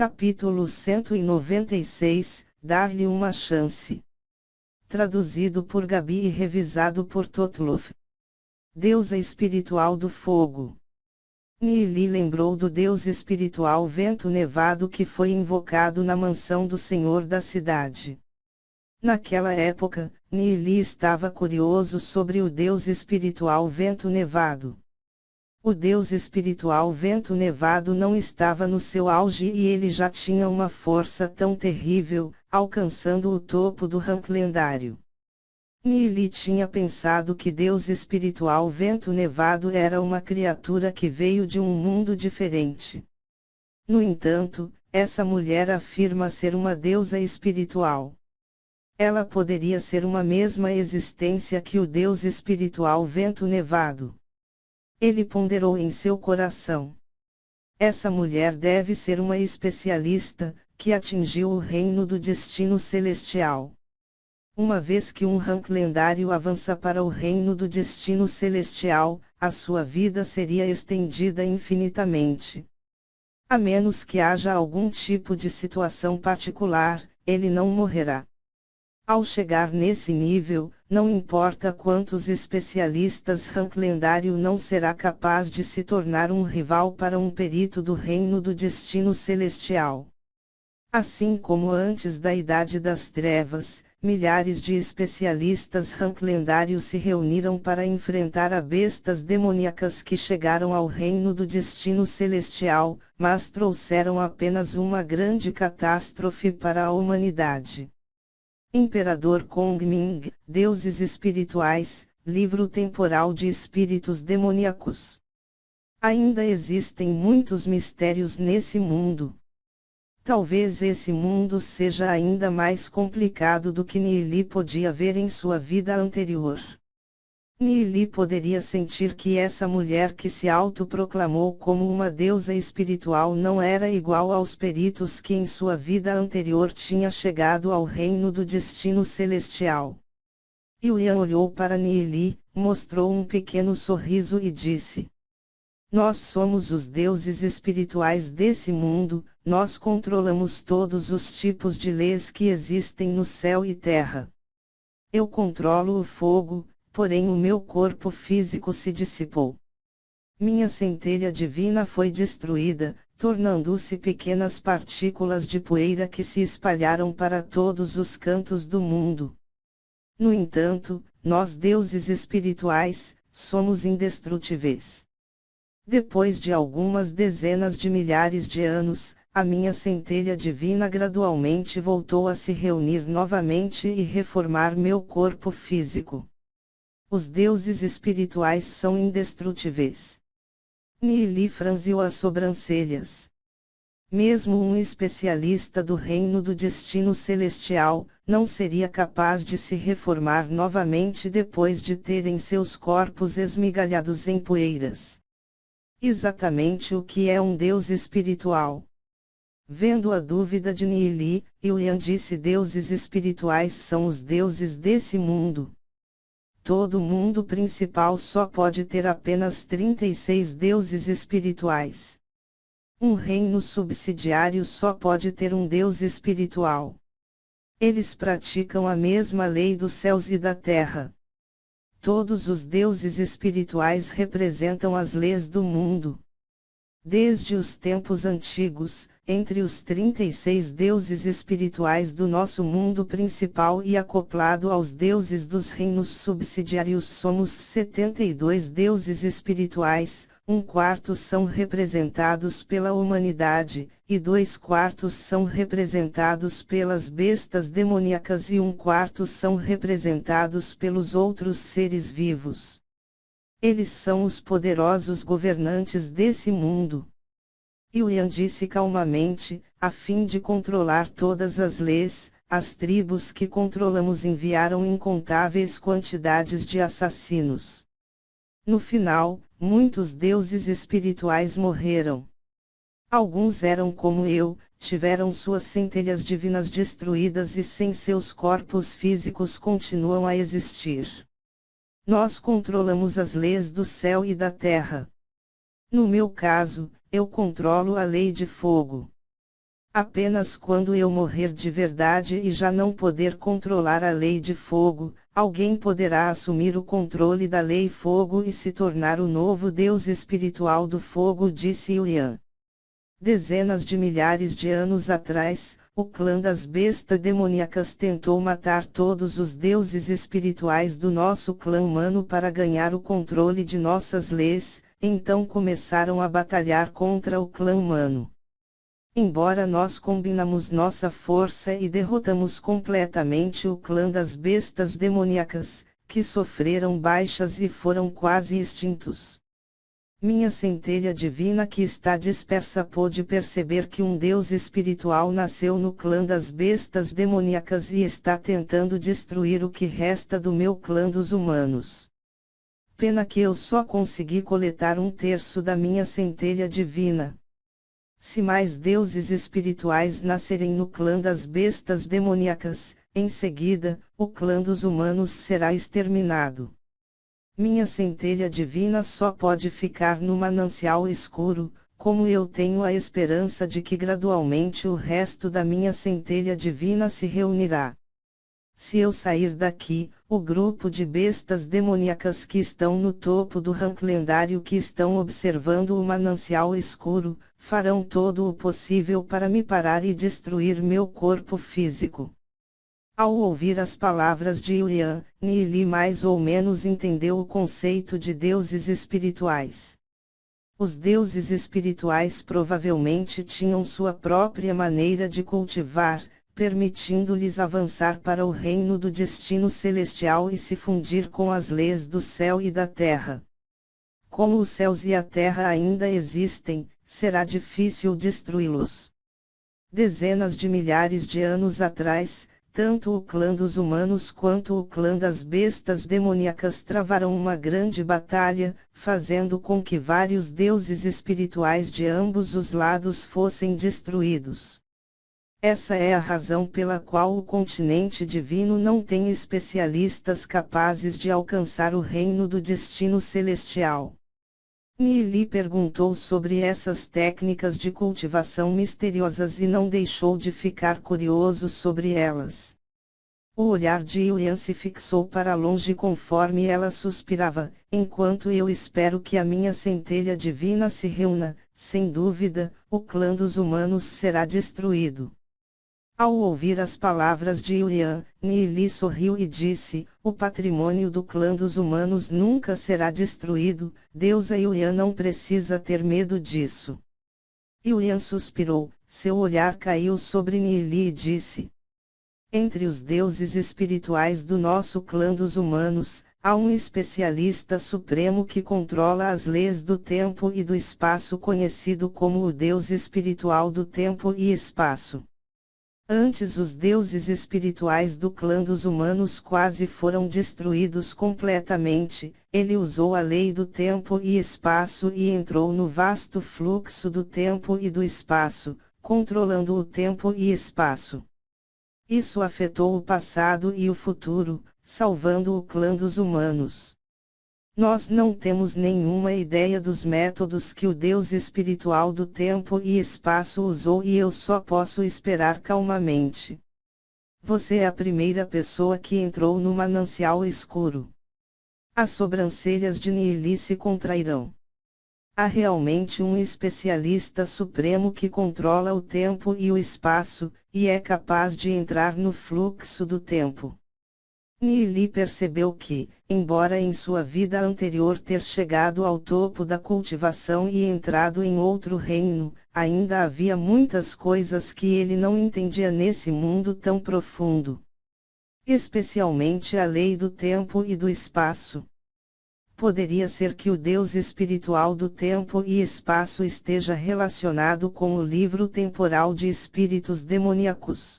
Capítulo 196, Dar-lhe uma chance. Traduzido por Gabi e revisado por Totloff. Deusa espiritual do fogo. Nili lembrou do deus espiritual vento nevado que foi invocado na mansão do senhor da cidade. Naquela época, Nili estava curioso sobre o deus espiritual vento nevado. O deus espiritual vento nevado não estava no seu auge e ele já tinha uma força tão terrível, alcançando o topo do rank lendário. Nili tinha pensado que Deus espiritual vento nevado era uma criatura que veio de um mundo diferente. No entanto, essa mulher afirma ser uma deusa espiritual. Ela poderia ser uma mesma existência que o Deus espiritual vento nevado. Ele ponderou em seu coração. Essa mulher deve ser uma especialista, que atingiu o reino do destino celestial. Uma vez que um rank lendário avança para o reino do destino celestial, a sua vida seria estendida infinitamente. A menos que haja algum tipo de situação particular, ele não morrerá. Ao chegar nesse nível, não importa quantos especialistas rank lendário não será capaz de se tornar um rival para um perito do reino do destino celestial. Assim como antes da Idade das Trevas, milhares de especialistas rank lendários se reuniram para enfrentar as bestas demoníacas que chegaram ao reino do destino celestial, mas trouxeram apenas uma grande catástrofe para a humanidade. Imperador Kongming, Deuses Espirituais, Livro Temporal de Espíritos Demoníacos. Ainda existem muitos mistérios nesse mundo. Talvez esse mundo seja ainda mais complicado do que Nili podia ver em sua vida anterior. Nili poderia sentir que essa mulher que se autoproclamou como uma deusa espiritual não era igual aos peritos que em sua vida anterior tinha chegado ao reino do destino celestial. Yulian olhou para Nili, mostrou um pequeno sorriso e disse: "Nós somos os deuses espirituais desse mundo, nós controlamos todos os tipos de leis que existem no céu e terra. Eu controlo o fogo, porém o meu corpo físico se dissipou. Minha centelha divina foi destruída, tornando-se pequenas partículas de poeira que se espalharam para todos os cantos do mundo. No entanto, nós deuses espirituais, somos indestrutíveis. Depois de algumas dezenas de milhares de anos, a minha centelha divina gradualmente voltou a se reunir novamente e reformar meu corpo físico. Os deuses espirituais são indestrutíveis." Nili franziu as sobrancelhas. Mesmo um especialista do reino do destino celestial, não seria capaz de se reformar novamente depois de terem seus corpos esmigalhados em poeiras. Exatamente o que é um deus espiritual? Vendo a dúvida de Nili, Yulian disse: deuses espirituais são os deuses desse mundo. Todo mundo principal só pode ter apenas 36 deuses espirituais. Um reino subsidiário só pode ter um deus espiritual. Eles praticam a mesma lei dos céus e da terra. Todos os deuses espirituais representam as leis do mundo. Desde os tempos antigos, entre os 36 deuses espirituais do nosso mundo principal e acoplado aos deuses dos reinos subsidiários somos 72 deuses espirituais, 1/4 são representados pela humanidade, e 2/4 são representados pelas bestas demoníacas e 1/4 são representados pelos outros seres vivos. Eles são os poderosos governantes desse mundo. Yulian disse calmamente: a fim de controlar todas as leis, as tribos que controlamos enviaram incontáveis quantidades de assassinos. No final, muitos deuses espirituais morreram. Alguns eram como eu, tiveram suas centelhas divinas destruídas e sem seus corpos físicos continuam a existir. Nós controlamos as leis do céu e da terra. No meu caso, eu controlo a lei de fogo. Apenas quando eu morrer de verdade e já não poder controlar a lei de fogo, alguém poderá assumir o controle da lei fogo e se tornar o novo Deus espiritual do fogo, disse Yulian. Dezenas de milhares de anos atrás, o clã das bestas demoníacas tentou matar todos os deuses espirituais do nosso clã humano para ganhar o controle de nossas leis, então começaram a batalhar contra o clã humano. Embora nós combinamos nossa força e derrotamos completamente o clã das bestas demoníacas, que sofreram baixas e foram quase extintos. Minha centelha divina que está dispersa pôde perceber que um Deus espiritual nasceu no clã das bestas demoníacas e está tentando destruir o que resta do meu clã dos humanos. Pena que eu só consegui coletar 1/3 da minha centelha divina. Se mais deuses espirituais nascerem no clã das bestas demoníacas, em seguida, o clã dos humanos será exterminado. Minha centelha divina só pode ficar no manancial escuro, como eu tenho a esperança de que gradualmente o resto da minha centelha divina se reunirá. Se eu sair daqui, o grupo de bestas demoníacas que estão no topo do rank lendário que estão observando o manancial escuro, farão todo o possível para me parar e destruir meu corpo físico. Ao ouvir as palavras de Yulian, Nili mais ou menos entendeu o conceito de deuses espirituais. Os deuses espirituais provavelmente tinham sua própria maneira de cultivar, permitindo-lhes avançar para o reino do destino celestial e se fundir com as leis do céu e da terra. Como os céus e a terra ainda existem, será difícil destruí-los. Dezenas de milhares de anos atrás, tanto o clã dos humanos quanto o clã das bestas demoníacas travaram uma grande batalha, fazendo com que vários deuses espirituais de ambos os lados fossem destruídos. Essa é a razão pela qual o continente divino não tem especialistas capazes de alcançar o reino do destino celestial. Nili perguntou sobre essas técnicas de cultivação misteriosas e não deixou de ficar curioso sobre elas. O olhar de Yulian se fixou para longe conforme ela suspirava, enquanto eu espero que a minha centelha divina se reúna, sem dúvida, o clã dos humanos será destruído. Ao ouvir as palavras de Yulian, Nili sorriu e disse, o patrimônio do clã dos humanos nunca será destruído, deusa Yulian não precisa ter medo disso. Yulian suspirou, seu olhar caiu sobre Nili e disse. Entre os deuses espirituais do nosso clã dos humanos, há um especialista supremo que controla as leis do tempo e do espaço conhecido como o Deus espiritual do tempo e espaço. Antes os deuses espirituais do clã dos humanos quase foram destruídos completamente, ele usou a lei do tempo e espaço e entrou no vasto fluxo do tempo e do espaço, controlando o tempo e espaço. Isso afetou o passado e o futuro, salvando o clã dos humanos. Nós não temos nenhuma ideia dos métodos que o Deus espiritual do tempo e espaço usou e eu só posso esperar calmamente. Você é a primeira pessoa que entrou no manancial escuro. As sobrancelhas de Nili se contrairão. Há realmente um especialista supremo que controla o tempo e o espaço, e é capaz de entrar no fluxo do tempo. Nili percebeu que, embora em sua vida anterior ter chegado ao topo da cultivação e entrado em outro reino, ainda havia muitas coisas que ele não entendia nesse mundo tão profundo. Especialmente a lei do tempo e do espaço. Poderia ser que o Deus espiritual do tempo e espaço esteja relacionado com o livro temporal de espíritos demoníacos.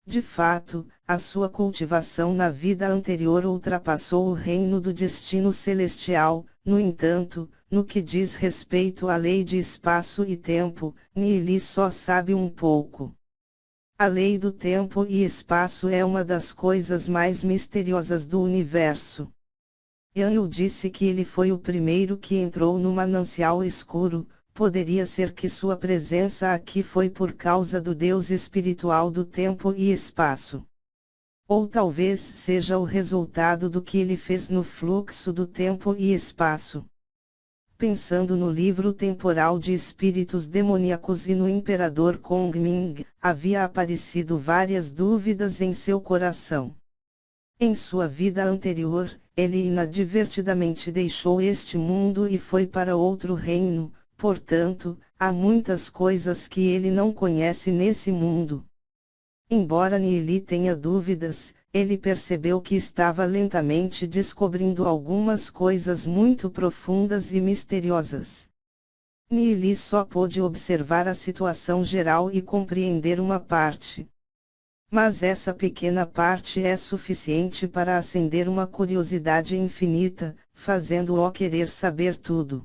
De fato, a sua cultivação na vida anterior ultrapassou o reino do destino celestial, no entanto, no que diz respeito à lei de espaço e tempo, Nili só sabe um pouco. A lei do tempo e espaço é uma das coisas mais misteriosas do universo. Yanil disse que ele foi o primeiro que entrou no manancial escuro, Poderia ser que sua presença aqui foi por causa do Deus espiritual do tempo e espaço. Ou talvez seja o resultado do que ele fez no fluxo do tempo e espaço. Pensando no livro temporal de espíritos demoníacos e no imperador Kong Ming, havia aparecido várias dúvidas em seu coração. Em sua vida anterior, ele inadvertidamente deixou este mundo e foi para outro reino, portanto, há muitas coisas que ele não conhece nesse mundo. Embora Nili tenha dúvidas, ele percebeu que estava lentamente descobrindo algumas coisas muito profundas e misteriosas. Nili só pôde observar a situação geral e compreender uma parte. Mas essa pequena parte é suficiente para acender uma curiosidade infinita, fazendo-o querer saber tudo.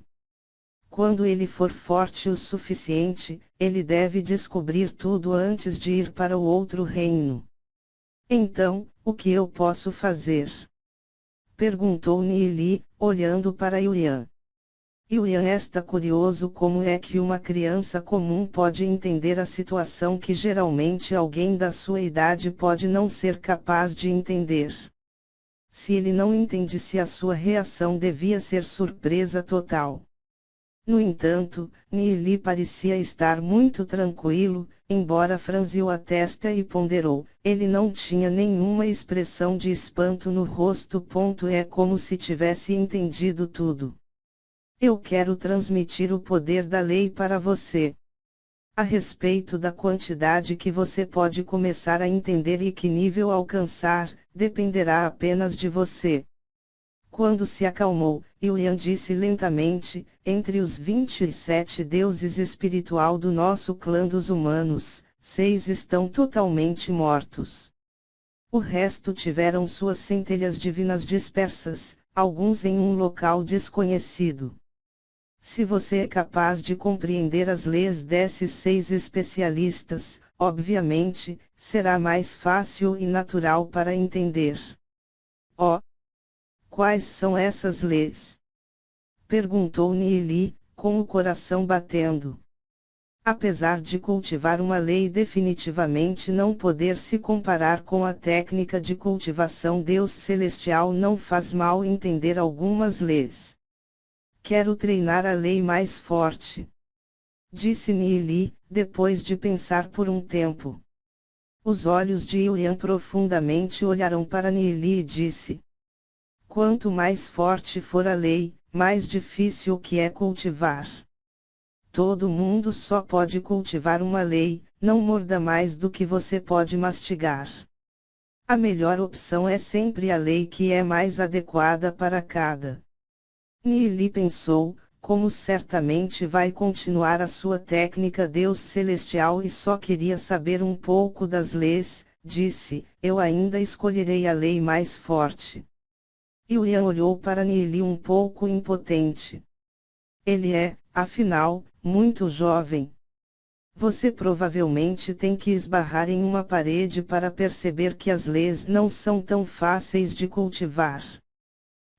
Quando ele for forte o suficiente, ele deve descobrir tudo antes de ir para o outro reino. Então, o que eu posso fazer? Perguntou Nili, olhando para Yulian. Yulian está curioso como é que uma criança comum pode entender a situação que geralmente alguém da sua idade pode não ser capaz de entender. Se ele não entendesse, a sua reação devia ser surpresa total. No entanto, Nili parecia estar muito tranquilo, embora franziu a testa e ponderou, ele não tinha nenhuma expressão de espanto no rosto. É como se tivesse entendido tudo. Eu quero transmitir o poder da lei para você. A respeito da quantidade que você pode começar a entender e que nível alcançar, dependerá apenas de você. Quando se acalmou, Yulian disse lentamente, entre os 27 deuses espiritual do nosso clã dos humanos, 6 estão totalmente mortos. O resto tiveram suas centelhas divinas dispersas, alguns em um local desconhecido. Se você é capaz de compreender as leis desses 6 especialistas, obviamente, será mais fácil e natural para entender. Quais são essas leis? Perguntou Nili, com o coração batendo. Apesar de cultivar uma lei definitivamente não poder se comparar com a técnica de cultivação Deus Celestial, não faz mal entender algumas leis. Quero treinar a lei mais forte. Disse Nili, depois de pensar por um tempo. Os olhos de Yulian profundamente olharam para Nili e disse: quanto mais forte for a lei, mais difícil que é cultivar. Todo mundo só pode cultivar uma lei, não morda mais do que você pode mastigar. A melhor opção é sempre a lei que é mais adequada para cada. Nili pensou, como certamente vai continuar a sua técnica Deus Celestial e só queria saber um pouco das leis, disse, eu ainda escolherei a lei mais forte. Yulian olhou para Nili um pouco impotente. Ele é, afinal, muito jovem. Você provavelmente tem que esbarrar em uma parede para perceber que as leis não são tão fáceis de cultivar.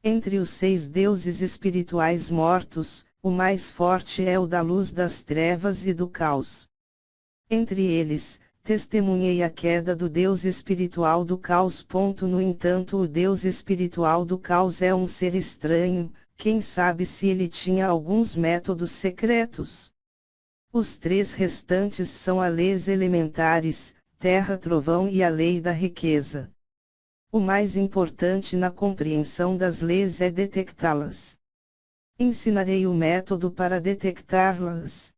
Entre os 6 deuses espirituais mortos, o mais forte é o da luz das trevas e do caos. Entre eles, testemunhei a queda do Deus espiritual do caos. No entanto, o Deus espiritual do caos é um ser estranho, quem sabe se ele tinha alguns métodos secretos. Os 3 restantes são as leis elementares, terra, trovão e a lei da riqueza. O mais importante na compreensão das leis é detectá-las. Ensinarei o método para detectá-las.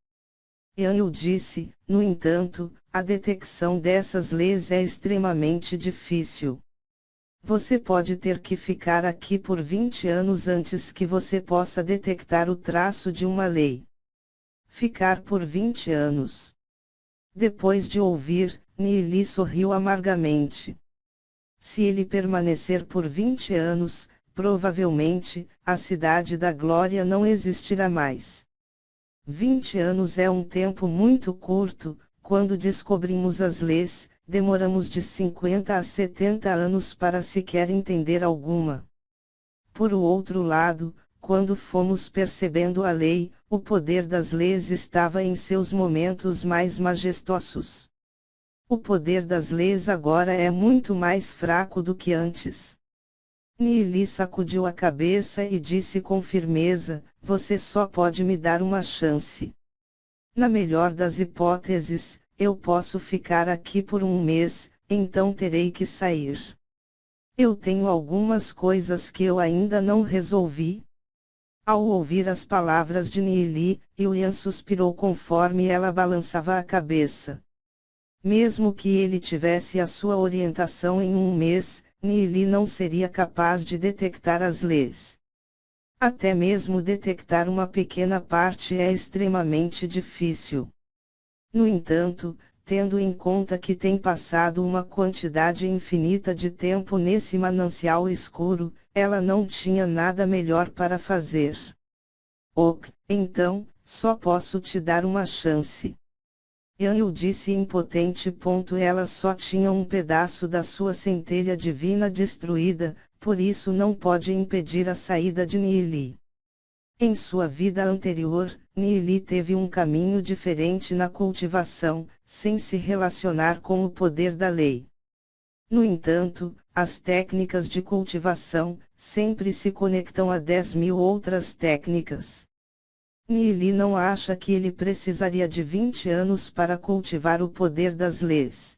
Eu disse, no entanto, a detecção dessas leis é extremamente difícil. Você pode ter que ficar aqui por 20 anos antes que você possa detectar o traço de uma lei. Ficar por 20 anos. Depois de ouvir, Nili sorriu amargamente. Se ele permanecer por 20 anos, provavelmente, a Cidade da Glória não existirá mais. 20 anos é um tempo muito curto. Quando descobrimos as leis, demoramos de 50 a 70 anos para sequer entender alguma. Por outro lado, quando fomos percebendo a lei, o poder das leis estava em seus momentos mais majestosos. O poder das leis agora é muito mais fraco do que antes. Nili sacudiu a cabeça e disse com firmeza: você só pode me dar uma chance. Na melhor das hipóteses, eu posso ficar aqui por um mês, então terei que sair. Eu tenho algumas coisas que eu ainda não resolvi. Ao ouvir as palavras de Nili, Yulian suspirou conforme ela balançava a cabeça. Mesmo que ele tivesse a sua orientação em um mês, Nili não seria capaz de detectar as leis. Até mesmo detectar uma pequena parte é extremamente difícil. No entanto, tendo em conta que tem passado uma quantidade infinita de tempo nesse manancial escuro, ela não tinha nada melhor para fazer. Ok, então, só posso te dar uma chance. Yanyu disse impotente. Ela só tinha um pedaço da sua centelha divina destruída, por isso não pode impedir a saída de Nili. Em sua vida anterior, Nili teve um caminho diferente na cultivação, sem se relacionar com o poder da lei. No entanto, as técnicas de cultivação sempre se conectam a 10.000 outras técnicas. Nili não acha que ele precisaria de 20 anos para cultivar o poder das leis.